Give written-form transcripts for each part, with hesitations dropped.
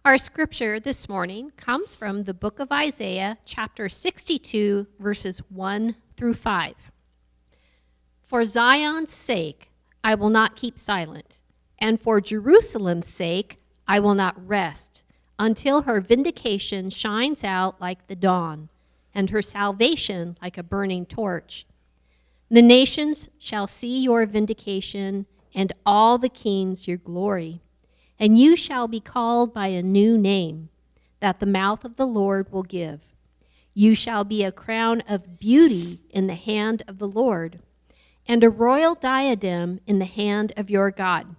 Our scripture this morning comes from the book of Isaiah, chapter 62, verses 1 through 5. For Zion's sake, I will not keep silent, and for Jerusalem's sake, I will not rest, until her vindication shines out like the dawn, and her salvation like a burning torch. The nations shall see your vindication, and all the kings your glory. And you shall be called by a new name that the mouth of the Lord will give. You shall be a crown of beauty in the hand of the Lord, and a royal diadem in the hand of your God.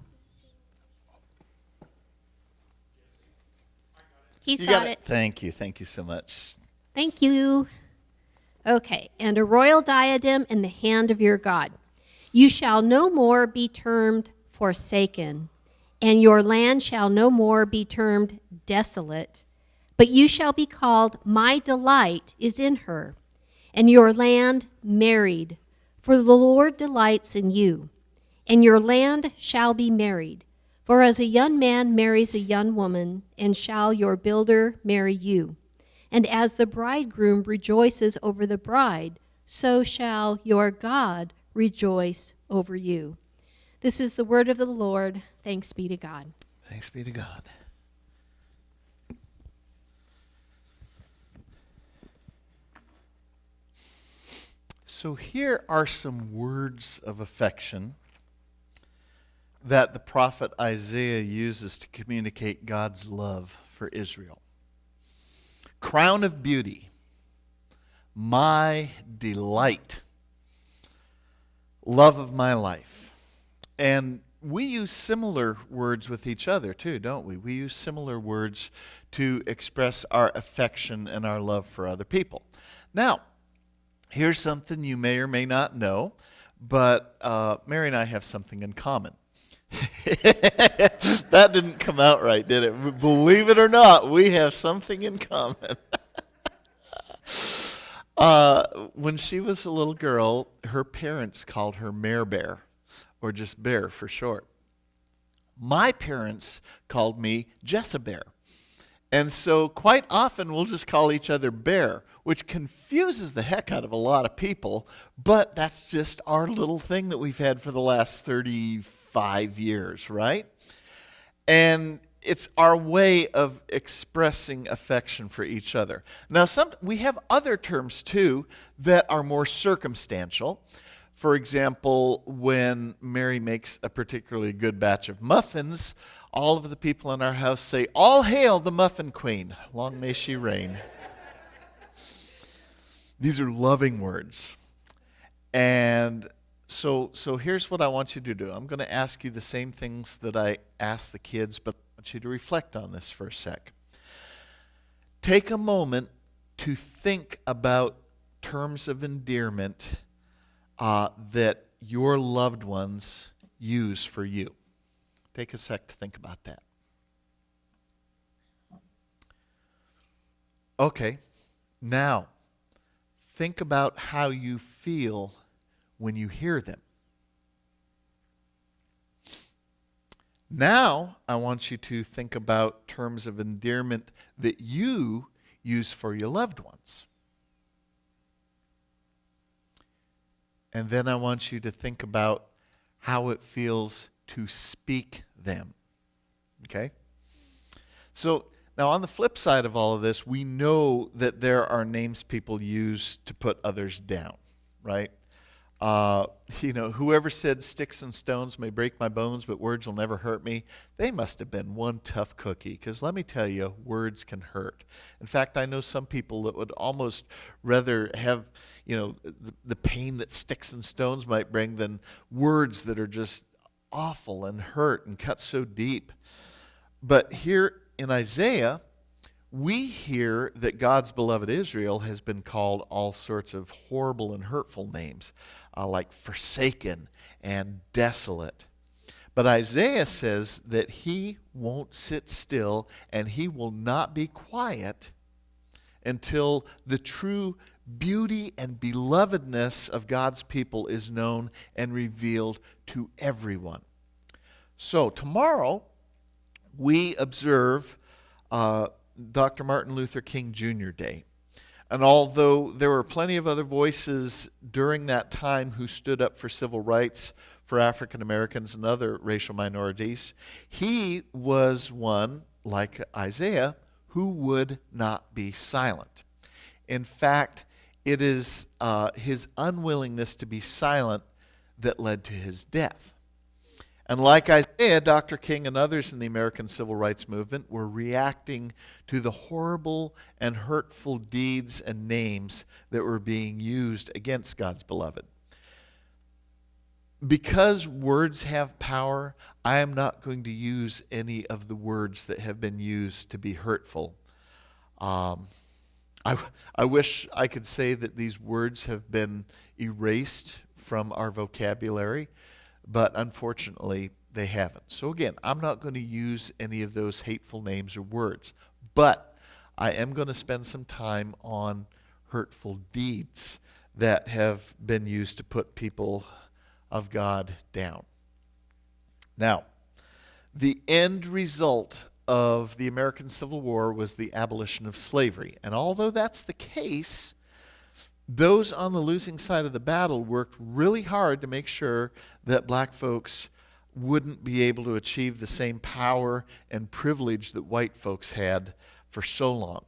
He's got it. Thank you so much. Thank you. Okay, and a royal diadem in the hand of your God. You shall no more be termed forsaken, and your land shall no more be termed desolate, but you shall be called, my delight is in her, and your land married, for the Lord delights in you. And your land shall be married, for as a young man marries a young woman, and shall your builder marry you. And as the bridegroom rejoices over the bride, so shall your God rejoice over you. This is the word of the Lord. Thanks be to God. Thanks be to God. So here are some words of affection that the prophet Isaiah uses to communicate God's love for Israel. Crown of beauty, my delight, love of my life. And we use similar words with each other too, don't we? We use similar words to express our affection and our love for other people. Now, here's something you may or may not know, but Mary and I have something in common. That didn't come out right, did it? Believe it or not, we have something in common. When she was a little girl, her parents called her Mare Bear, or just Bear for short. My parents called me Jessa Bear. And so quite often we'll just call each other Bear, which confuses the heck out of a lot of people, but that's just our little thing that we've had for the last 35 years, right? And it's our way of expressing affection for each other. Now, we have other terms too that are more circumstantial. For example, when Mary makes a particularly good batch of muffins, all of the people in our house say, "All hail the muffin queen, long may she reign." These are loving words. And so here's what I want you to do. I'm going to ask you the same things that I asked the kids, but I want you to reflect on this for a sec. Take a moment to think about terms of endearment that your loved ones use for you. Take a sec to think about that. Okay, now think about how you feel when you hear them. Now I want you to think about terms of endearment that you use for your loved ones. And then I want you to think about how it feels to speak them. Okay? So now on the flip side of all of this, we know that there are names people use to put others down, right? Whoever said sticks and stones may break my bones, but words will never hurt me, they must have been one tough cookie, because let me tell you, words can hurt. In fact, I know some people that would almost rather have, the pain that sticks and stones might bring than words that are just awful and hurt and cut so deep. But here in Isaiah, we hear that God's beloved Israel has been called all sorts of horrible and hurtful names, like forsaken and desolate. But Isaiah says that he won't sit still and he will not be quiet until the true beauty and belovedness of God's people is known and revealed to everyone. So tomorrow we observe Dr. Martin Luther King Jr. Day. And although there were plenty of other voices during that time who stood up for civil rights for African Americans and other racial minorities, he was one, like Isaiah, who would not be silent. In fact, it is his unwillingness to be silent that led to his death. And like Isaiah, Dr. King and others in the American Civil Rights Movement were reacting to the horrible and hurtful deeds and names that were being used against God's beloved. Because words have power, I am not going to use any of the words that have been used to be hurtful. I wish I could say that these words have been erased from our vocabulary, but unfortunately they haven't. So again, I'm not going to use any of those hateful names or words, but I am going to spend some time on hurtful deeds that have been used to put people of God down. Now, the end result of the American Civil War was the abolition of slavery. And although that's the case, those on the losing side of the battle worked really hard to make sure that black folks wouldn't be able to achieve the same power and privilege that white folks had for so long.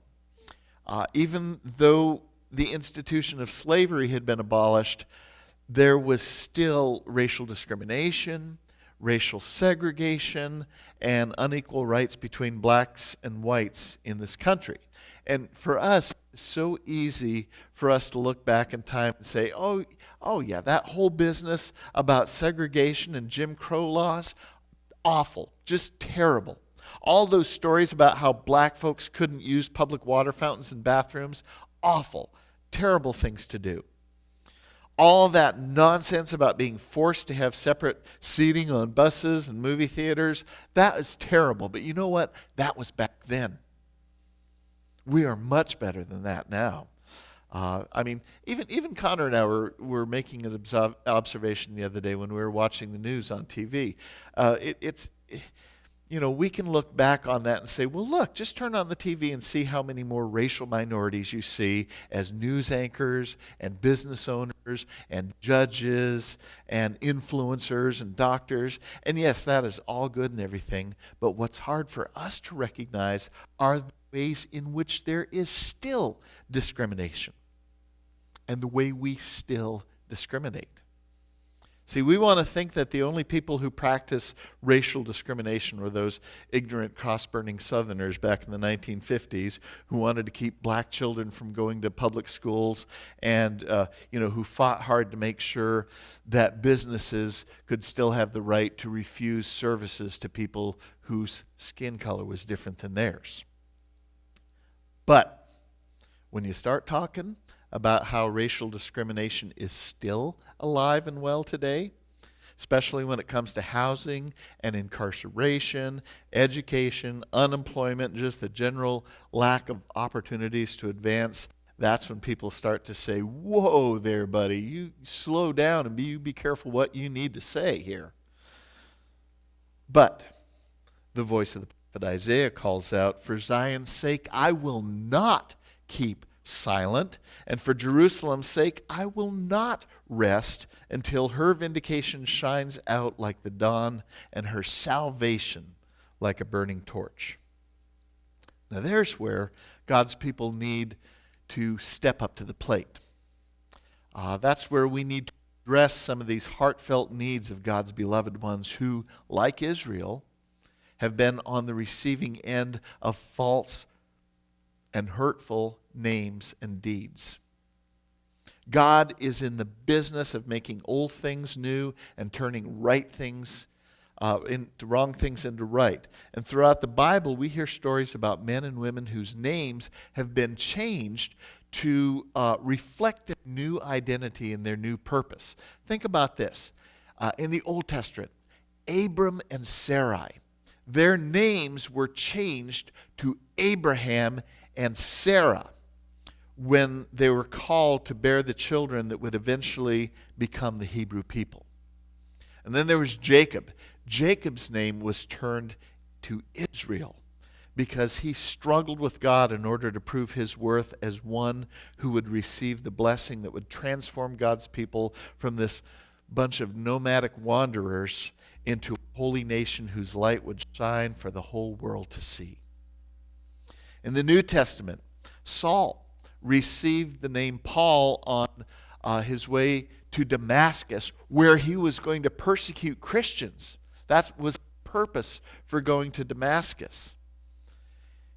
Even though the institution of slavery had been abolished, there was still racial discrimination, racial segregation, and unequal rights between blacks and whites in this country. And for us, it's so easy for us to look back in time and say, oh yeah, that whole business about segregation and Jim Crow laws, awful, just terrible. All those stories about how black folks couldn't use public water fountains and bathrooms, awful, terrible things to do. All that nonsense about being forced to have separate seating on buses and movie theaters, that is terrible. But you know what? That was back then. We are much better than that now. Even Connor and I were making an observation the other day when we were watching the news on TV. We can look back on that and say, well, look, just turn on the TV and see how many more racial minorities you see as news anchors and business owners and judges and influencers and doctors. And yes, that is all good and everything, but what's hard for us to recognize are the ways in which there is still discrimination and the way we still discriminate. See, we want to think that the only people who practice racial discrimination were those ignorant, cross-burning Southerners back in the 1950s who wanted to keep black children from going to public schools and who fought hard to make sure that businesses could still have the right to refuse services to people whose skin color was different than theirs. But when you start talking about how racial discrimination is still alive and well today, especially when it comes to housing and incarceration, education, unemployment, just the general lack of opportunities to advance, that's when people start to say, whoa there, buddy, you slow down and you be careful what you need to say here. But the voice of the prophet Isaiah calls out, for Zion's sake, I will not keep silent, and for Jerusalem's sake, I will not rest until her vindication shines out like the dawn and her salvation like a burning torch. Now there's where God's people need to step up to the plate. That's where we need to address some of these heartfelt needs of God's beloved ones who, like Israel, have been on the receiving end of false and hurtful names and deeds. God is in the business of making old things new and turning right things into wrong things into right. And throughout the Bible, we hear stories about men and women whose names have been changed to reflect their new identity and their new purpose. Think about this. In the Old Testament, Abram and Sarai, their names were changed to Abraham and Sarah when they were called to bear the children that would eventually become the Hebrew people. And then there was Jacob. Jacob's name was turned to Israel because he struggled with God in order to prove his worth as one who would receive the blessing that would transform God's people from this bunch of nomadic wanderers into a holy nation whose light would shine for the whole world to see. In the New Testament, Saul received the name Paul on his way to Damascus, where he was going to persecute Christians. That was the purpose for going to Damascus.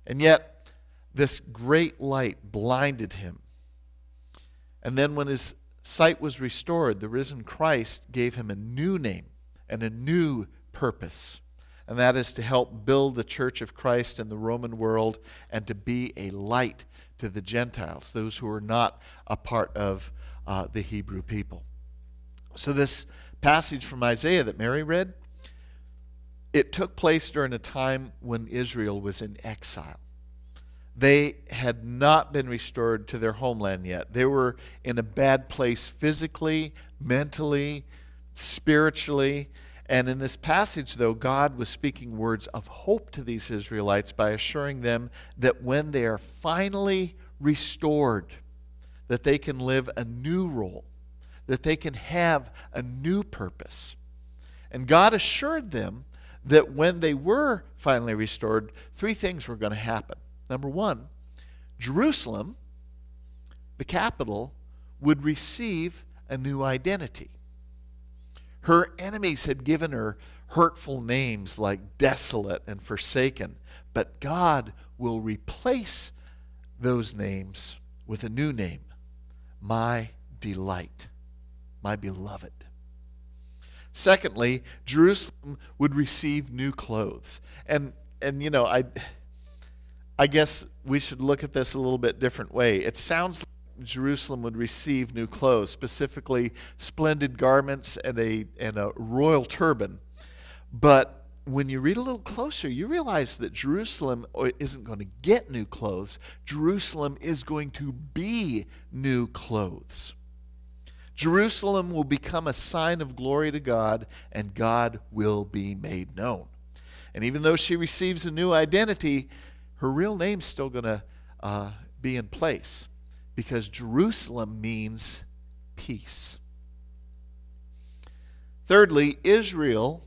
And yet, this great light blinded him. And then when his sight was restored, the risen Christ gave him a new name and a new purpose. And that is to help build the church of Christ in the Roman world and to be a light to the Gentiles, those who are not a part of the Hebrew people. So this passage from Isaiah that Mary read, it took place during a time when Israel was in exile. They had not been restored to their homeland yet. They were in a bad place physically, mentally, spiritually. And in this passage, though, God was speaking words of hope to these Israelites by assuring them that when they are finally restored, that they can live a new role, that they can have a new purpose. And God assured them that when they were finally restored, three things were going to happen. Number one, Jerusalem, the capital, would receive a new identity. Her enemies had given her hurtful names like desolate and forsaken, but God will replace those names with a new name, my delight, my beloved. Secondly, Jerusalem would receive new clothes. And you know, I guess we should look at this a little bit different way. It sounds like Jerusalem would receive new clothes, specifically splendid garments and a royal turban. But when you read a little closer, you realize that Jerusalem isn't going to get new clothes. Jerusalem is going to be new clothes. Jerusalem will become a sign of glory to God, and God will be made known. And even though she receives a new identity, her real name's still going to be in place, because Jerusalem means peace. Thirdly, Israel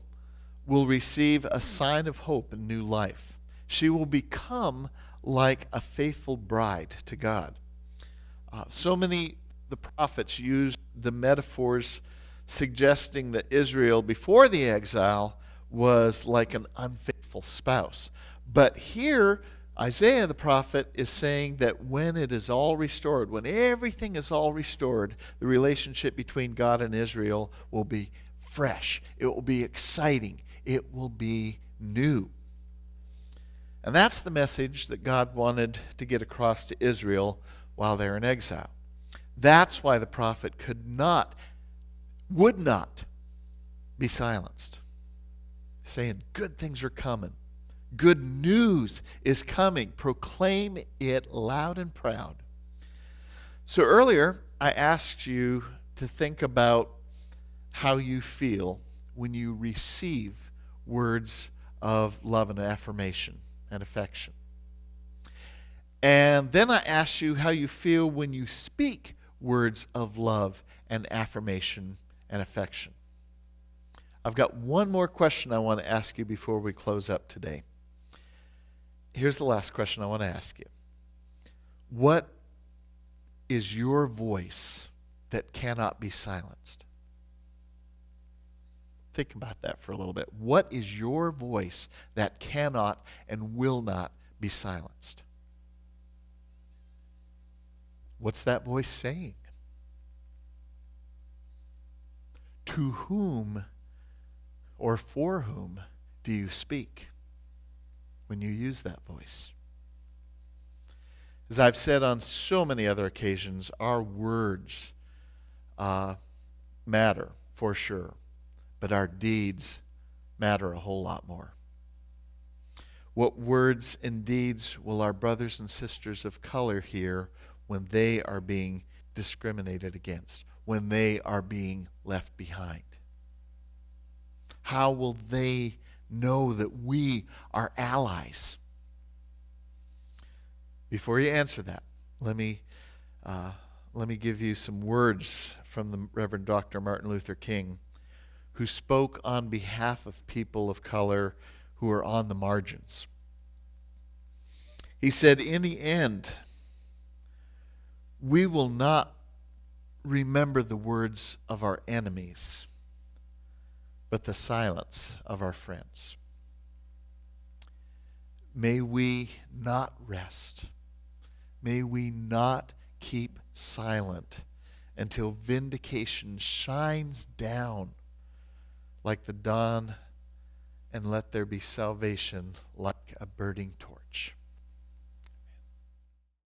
will receive a sign of hope and new life. She will become like a faithful bride to God. So many the prophets used the metaphors suggesting that Israel before the exile was like an unfaithful spouse. But here, Isaiah the prophet is saying that when it is all restored, when everything is all restored, the relationship between God and Israel will be fresh. It will be exciting. It will be new. And that's the message that God wanted to get across to Israel while they're in exile. That's why the prophet would not be silenced, saying, good things are coming. Good news is coming. Proclaim it loud and proud. So earlier, I asked you to think about how you feel when you receive words of love and affirmation and affection. And then I asked you how you feel when you speak words of love and affirmation and affection. I've got one more question I want to ask you before we close up today. Here's the last question I want to ask you. What is your voice that cannot be silenced? Think about that for a little bit. What is your voice that cannot and will not be silenced? What's that voice saying? To whom or for whom do you speak when you use that voice? As I've said on so many other occasions, our words matter for sure, but our deeds matter a whole lot more. What words and deeds will our brothers and sisters of color hear when they are being discriminated against, when they are being left behind? How will they know that we are allies? Before you answer that, let me give you some words from the Reverend Dr. Martin Luther King, who spoke on behalf of people of color who are on the margins. He said, in the end, we will not remember the words of our enemies, but the silence of our friends. May we not rest. May we not keep silent until vindication shines down like the dawn, and let there be salvation like a burning torch.